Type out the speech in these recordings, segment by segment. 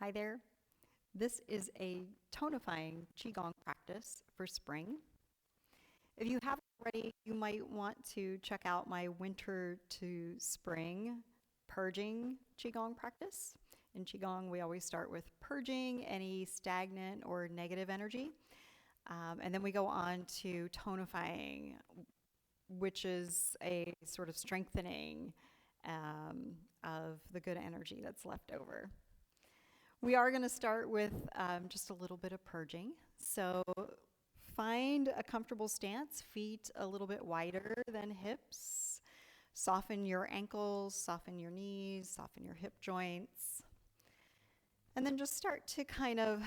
Hi there. This is a tonifying Qigong practice for spring. If you haven't already, you might want to check out my winter to spring purging Qigong practice. In Qigong, we always start with purging any stagnant or negative energy. And then we go on to tonifying, which is a sort of strengthening of the good energy that's left over. We are going to start with just a little bit of purging. So find a comfortable stance, feet a little bit wider than hips. Soften your ankles, soften your knees, soften your hip joints. And then just start to kind of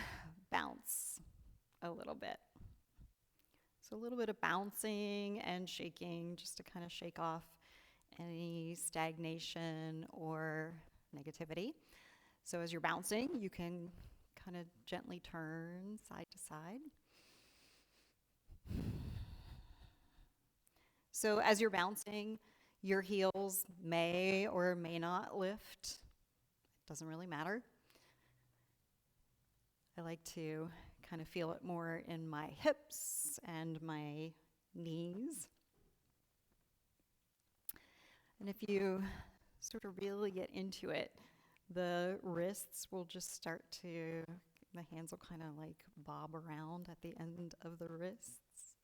bounce a little bit. So a little bit of bouncing and shaking just to kind of shake off any stagnation or negativity. So as you're bouncing, you can kind of gently turn side to side. So as you're bouncing, your heels may or may not lift. It doesn't really matter. I like to kind of feel it more in my hips and my knees. And if you sort of really get into it, the wrists will just start to, the hands will kind of like bob around at the end of the wrists.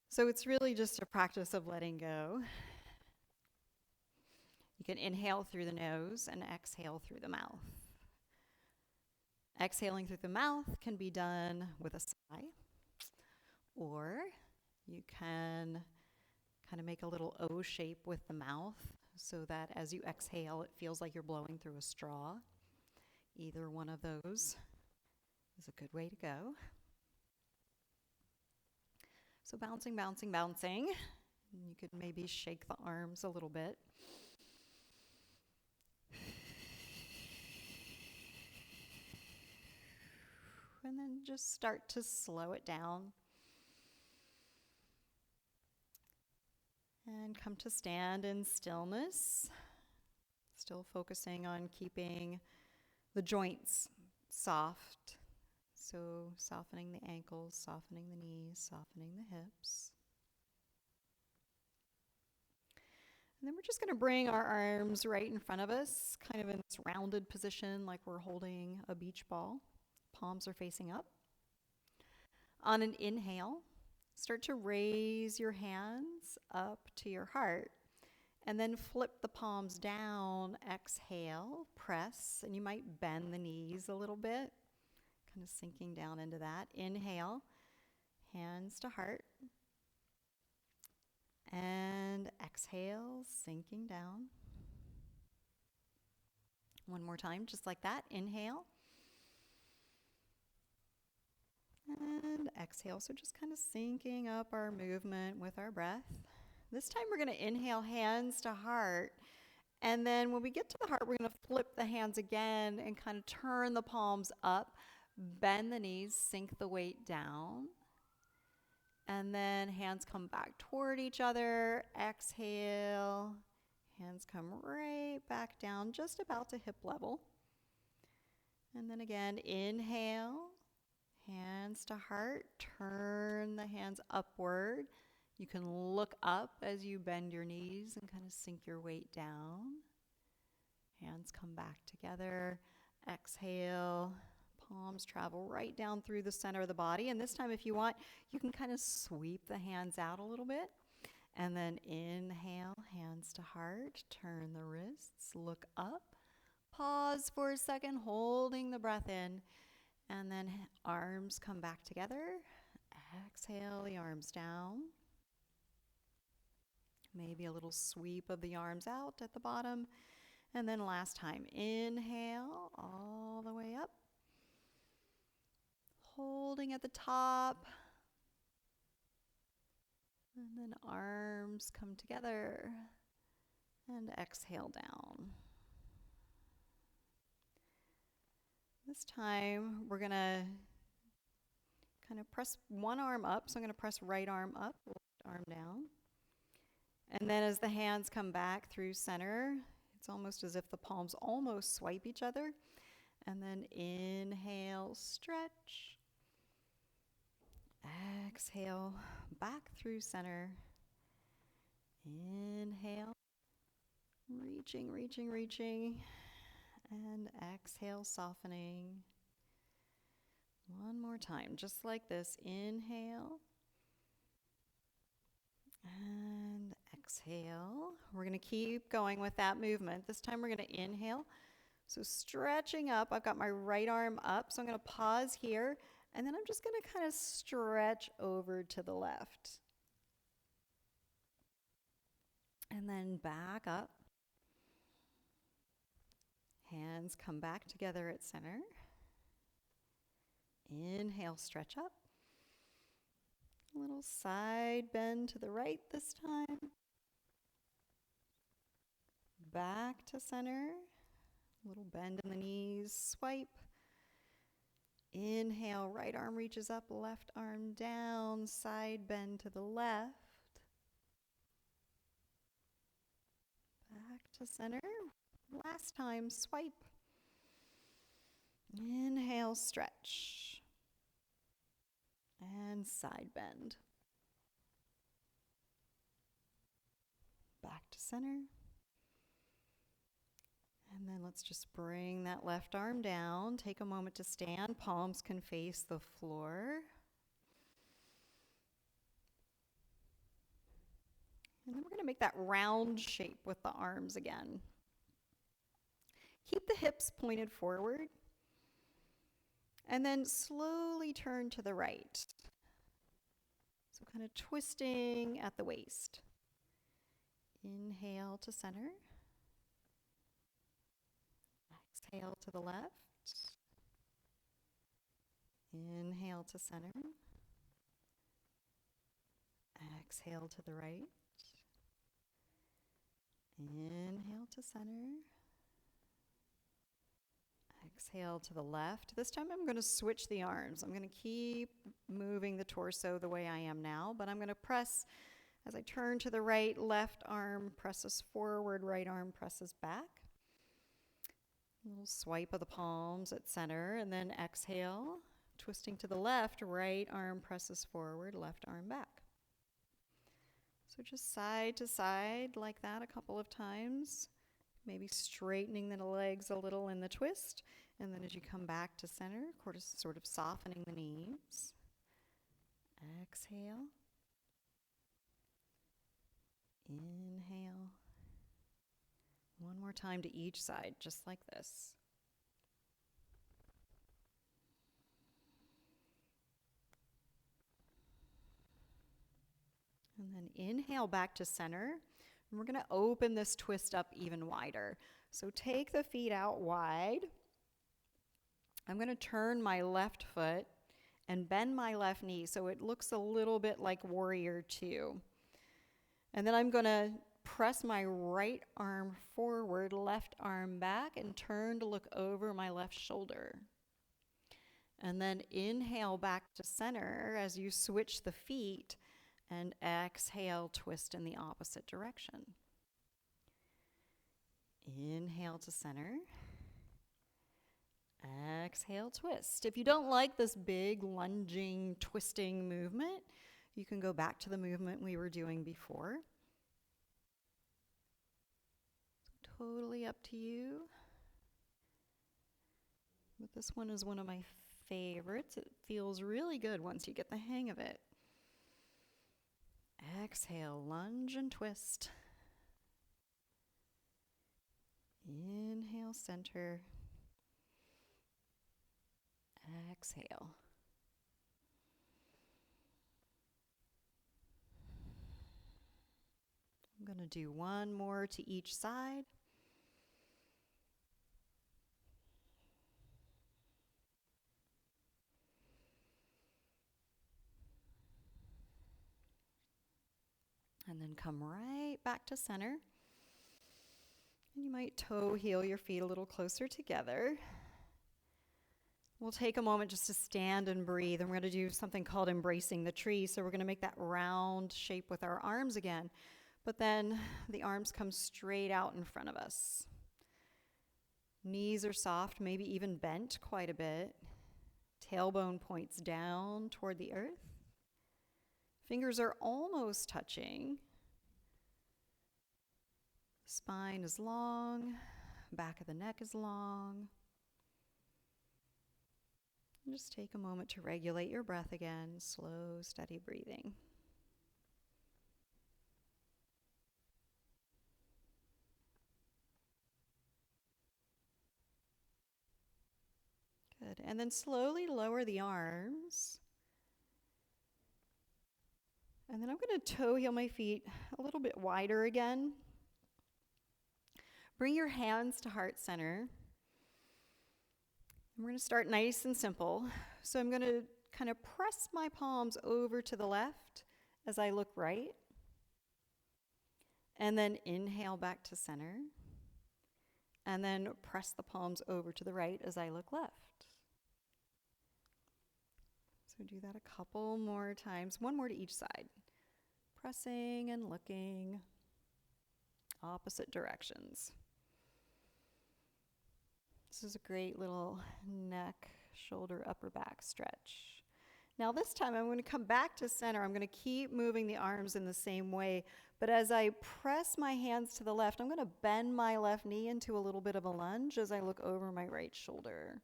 So it's really just a practice of letting go. You can inhale through the nose and exhale through the mouth. Exhaling through the mouth can be done with a sigh, or you can kind of make a little O shape with the mouth so that as you exhale, it feels like you're blowing through a straw. Either one of those is a good way to go. So bouncing, bouncing, bouncing. You could maybe shake the arms a little bit. And then just start to slow it down. And come to stand in stillness. Still focusing on keeping the joints soft. So softening the ankles, softening the knees, softening the hips. And then we're just going to bring our arms right in front of us, kind of in this rounded position like we're holding a beach ball. Palms are facing up. On an inhale, start to raise your hands up to your heart. And then flip the palms down, exhale, press, and you might bend the knees a little bit, kind of sinking down into that. Inhale, hands to heart. And exhale, sinking down. One more time, just like that. Inhale. And exhale. So just kind of syncing up our movement with our breath. This time we're going to inhale, hands to heart. And then when we get to the heart, we're going to flip the hands again and kind of turn the palms up, bend the knees, sink the weight down. And then hands come back toward each other. Exhale. Hands come right back down, just about to hip level. And then again, inhale. Hands to heart. Turn the hands upward. You can look up as you bend your knees and kind of sink your weight down. Hands come back together. Exhale. Palms travel right down through the center of the body. And this time, if you want, you can kind of sweep the hands out a little bit. And then inhale, hands to heart. Turn the wrists. Look up. Pause for a second, holding the breath in. And then arms come back together. Exhale the arms down. Maybe a little sweep of the arms out at the bottom. And then last time, inhale all the way up. Holding at the top. And then arms come together. And exhale down. This time, we're going to kind of press one arm up. So I'm going to press right arm up, left arm down. And then as the hands come back through center, it's almost as if the palms almost swipe each other. And then inhale, stretch. Exhale, back through center. Inhale, reaching, reaching, reaching. And exhale, softening. One more time, just like this. Inhale. And exhale. We're going to keep going with that movement. This time we're going to inhale. So stretching up, I've got my right arm up. So I'm going to pause here. And then I'm just going to kind of stretch over to the left. And then back up. Hands come back together at center. Inhale, stretch up. A little side bend to the right this time. Back to center. A little bend in the knees, swipe. Inhale, right arm reaches up, left arm down, side bend to the left. Back to center. Last time, swipe. Inhale, stretch. And side bend. Back to center. And then let's just bring that left arm down. Take a moment to stand. Palms can face the floor. And then we're going to make that round shape with the arms again. Keep the hips pointed forward. And then slowly turn to the right. So kind of twisting at the waist. Inhale to center. Exhale to the left. Inhale to center. Exhale to the right. Inhale to center. Exhale to the left. This time I'm going to switch the arms. I'm going to keep moving the torso the way I am now, but I'm going to press as I turn to the right. Left arm presses forward, right arm presses back. A little swipe of the palms at center, and then exhale, twisting to the left, right arm presses forward, left arm back. So just side to side like that a couple of times, maybe straightening the legs a little in the twist, and then as you come back to center, sort of softening the knees. Exhale. Inhale. One more time to each side, just like this. And then inhale back to center. And we're going to open this twist up even wider. So take the feet out wide. I'm going to turn my left foot and bend my left knee so it looks a little bit like Warrior Two. And then I'm going to press my right arm forward, left arm back, and turn to look over my left shoulder. And then inhale back to center as you switch the feet, and exhale, twist in the opposite direction. Inhale to center. Exhale, twist. If you don't like this big lunging, twisting movement, you can go back to the movement we were doing before. Totally up to you. But this one is one of my favorites. It feels really good once you get the hang of it. Exhale, lunge and twist. Inhale, center. Exhale. I'm going to do one more to each side. And then come right back to center. And you might toe heel your feet a little closer together. We'll take a moment just to stand and breathe. And we're going to do something called embracing the tree. So we're going to make that round shape with our arms again. But then the arms come straight out in front of us. Knees are soft, maybe even bent quite a bit. Tailbone points down toward the earth. Fingers are almost touching. Spine is long, back of the neck is long. And just take a moment to regulate your breath again, slow, steady breathing. Good. And then slowly lower the arms. And then I'm going to toe heel my feet a little bit wider again. Bring your hands to heart center. And we're going to start nice and simple. So I'm going to kind of press my palms over to the left as I look right. And then inhale back to center. And then press the palms over to the right as I look left. So do that a couple more times, one more to each side. Pressing and looking, opposite directions. This is a great little neck, shoulder, upper back stretch. Now this time I'm going to come back to center. I'm going to keep moving the arms in the same way, but as I press my hands to the left, I'm going to bend my left knee into a little bit of a lunge as I look over my right shoulder.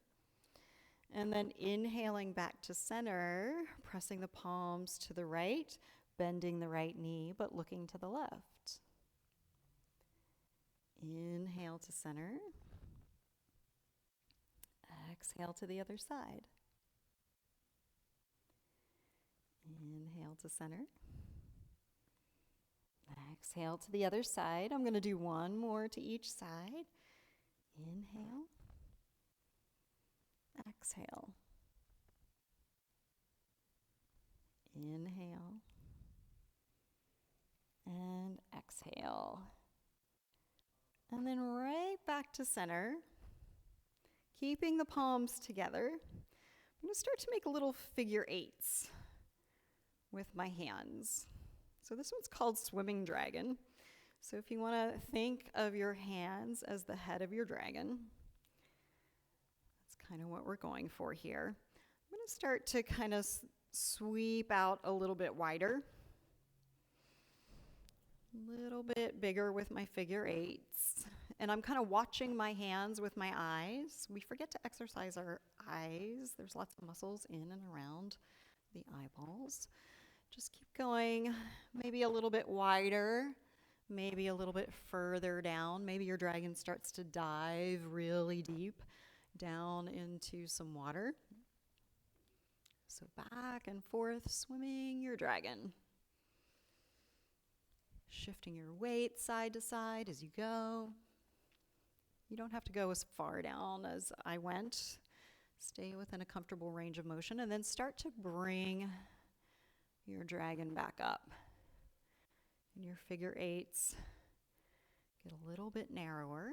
And then inhaling back to center, pressing the palms to the right, bending the right knee, but looking to the left. Inhale to center. Exhale to the other side. Inhale to center. Exhale to the other side. I'm going to do one more to each side. Inhale. Exhale. Inhale. And exhale. And then right back to center. Keeping the palms together. I'm going to start to make little figure eights with my hands. So this one's called Swimming Dragon. So if you want to think of your hands as the head of your dragon, kind of what we're going for here. I'm going to start to kind of sweep out a little bit wider. A little bit bigger with my figure eights. And I'm kind of watching my hands with my eyes. We forget to exercise our eyes. There's lots of muscles in and around the eyeballs. Just keep going, maybe a little bit wider, maybe a little bit further down. Maybe your dragon starts to dive really deep down into some water. So back and forth, swimming your dragon. Shifting your weight side to side as you go. You don't have to go as far down as I went. Stay within a comfortable range of motion and then start to bring your dragon back up. And your figure eights get a little bit narrower.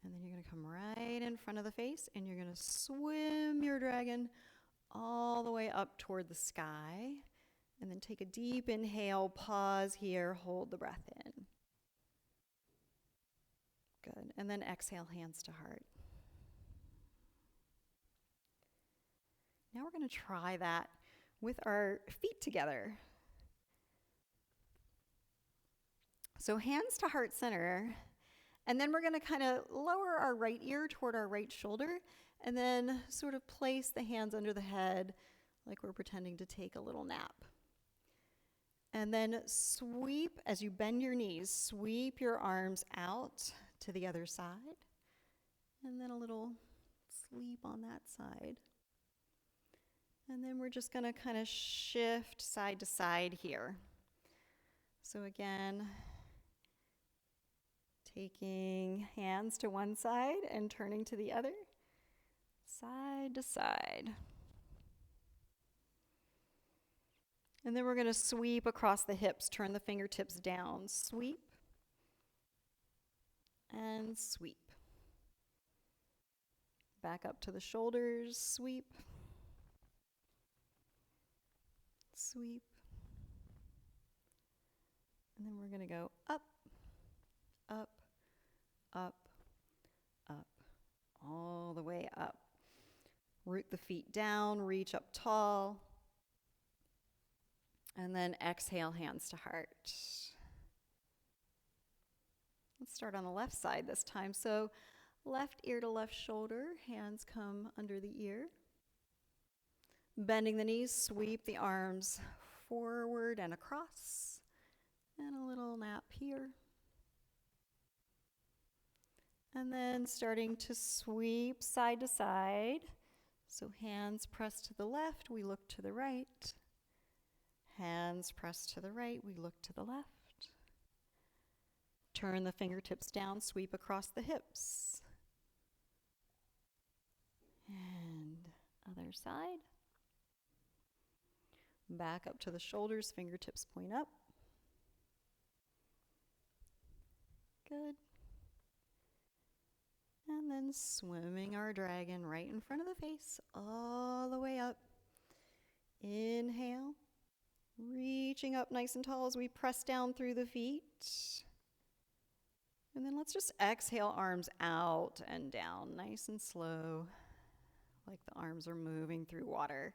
And then you're going to come right in front of the face and you're going to swim your dragon all the way up toward the sky. And then take a deep inhale, pause here, hold the breath in. Good. And then exhale, hands to heart. Now we're going to try that with our feet together. So hands to heart center. And then we're going to kind of lower our right ear toward our right shoulder and then sort of place the hands under the head like we're pretending to take a little nap. And then sweep, as you bend your knees, sweep your arms out to the other side. And then a little sleep on that side. And then we're just going to kind of shift side to side here. So again, taking hands to one side and turning to the other, side to side. And then we're going to sweep across the hips, turn the fingertips down, sweep and sweep. Back up to the shoulders, sweep, sweep. And then we're going to go up, up, up, the feet down, reach up tall. And then exhale, hands to heart. Let's start on the left side this time. So left ear to left shoulder, hands come under the ear. Bending the knees, sweep the arms forward and across. And a little nap here. And then starting to sweep side to side. So hands press to the left, we look to the right. Hands press to the right, we look to the left. Turn the fingertips down, sweep across the hips. And other side. Back up to the shoulders, fingertips point up. Good. And then swimming our dragon right in front of the face, all the way up. Inhale, reaching up nice and tall as we press down through the feet. And then let's just exhale, arms out and down, nice and slow, like the arms are moving through water.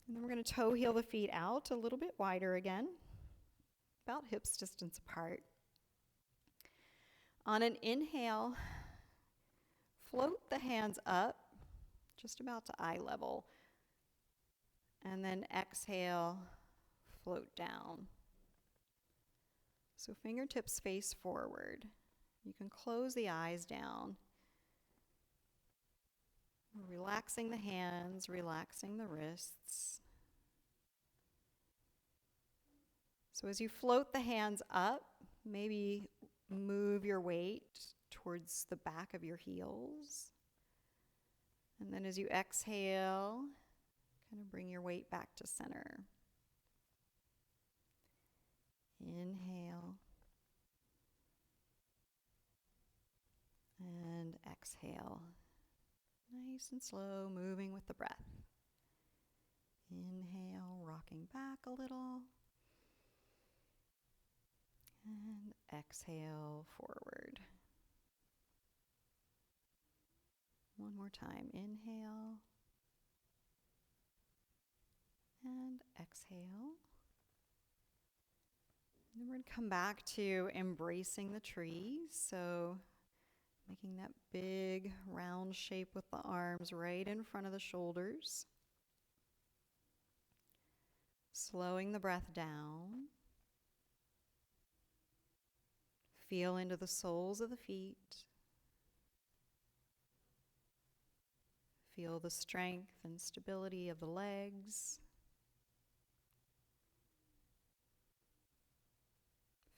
And then we're going to toe heel the feet out a little bit wider again, about hips distance apart. On an inhale, float the hands up, just about to eye level. And then exhale, float down. So fingertips face forward. You can close the eyes down. Relaxing the hands, relaxing the wrists. So as you float the hands up, maybe move your weight towards the back of your heels. And then as you exhale, kind of bring your weight back to center. Inhale. And exhale. Nice and slow, moving with the breath. Inhale, rocking back a little. And exhale, forward. One more time. Inhale. And exhale. And then we're going to come back to embracing the tree. So making that big round shape with the arms right in front of the shoulders. Slowing the breath down. Feel into the soles of the feet. Feel the strength and stability of the legs.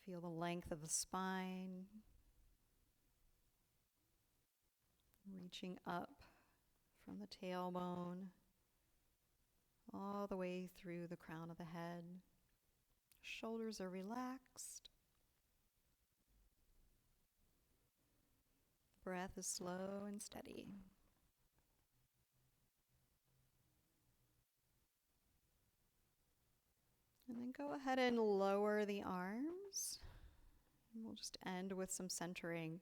Feel the length of the spine. Reaching up from the tailbone all the way through the crown of the head. Shoulders are relaxed. Breath is slow and steady. And then go ahead and lower the arms. And we'll just end with some centering.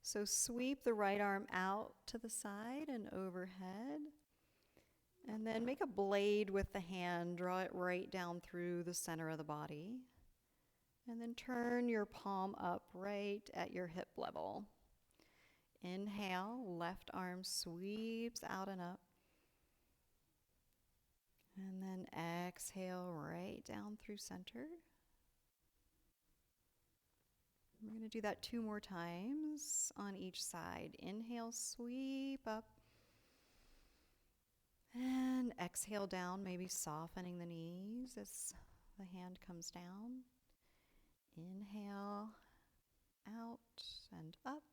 So sweep the right arm out to the side and overhead. And then make a blade with the hand. Draw it right down through the center of the body. And then turn your palm up right at your hip level. Inhale, left arm sweeps out and up. And then exhale right down through center. We're going to do that 2 more times on each side. Inhale, sweep up. And exhale down, maybe softening the knees as the hand comes down. Inhale, out and up.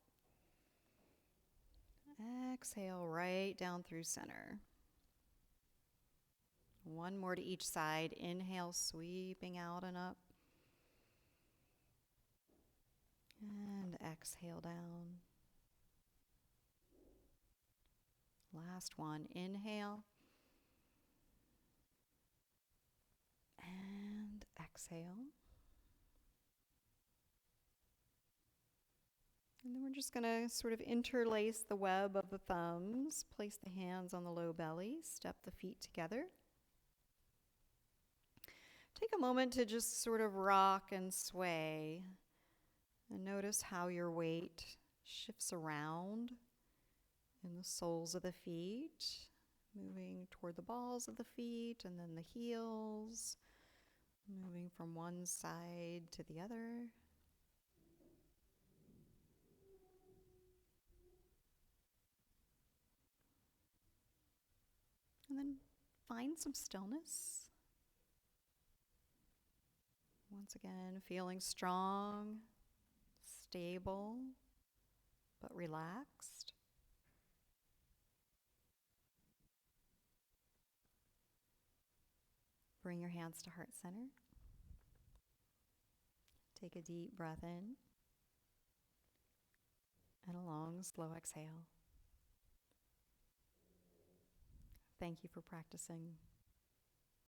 Exhale right down through center. 1 more to each side. Inhale, sweeping out and up. And exhale down. Last one. Inhale. And exhale. And then we're just going to sort of interlace the web of the thumbs, place the hands on the low belly, step the feet together. Take a moment to just sort of rock and sway and notice how your weight shifts around in the soles of the feet, moving toward the balls of the feet and then the heels, moving from one side to the other. And then find some stillness. Once again, feeling strong, stable, but relaxed. Bring your hands to heart center. Take a deep breath in and a long, slow exhale. Thank you for practicing.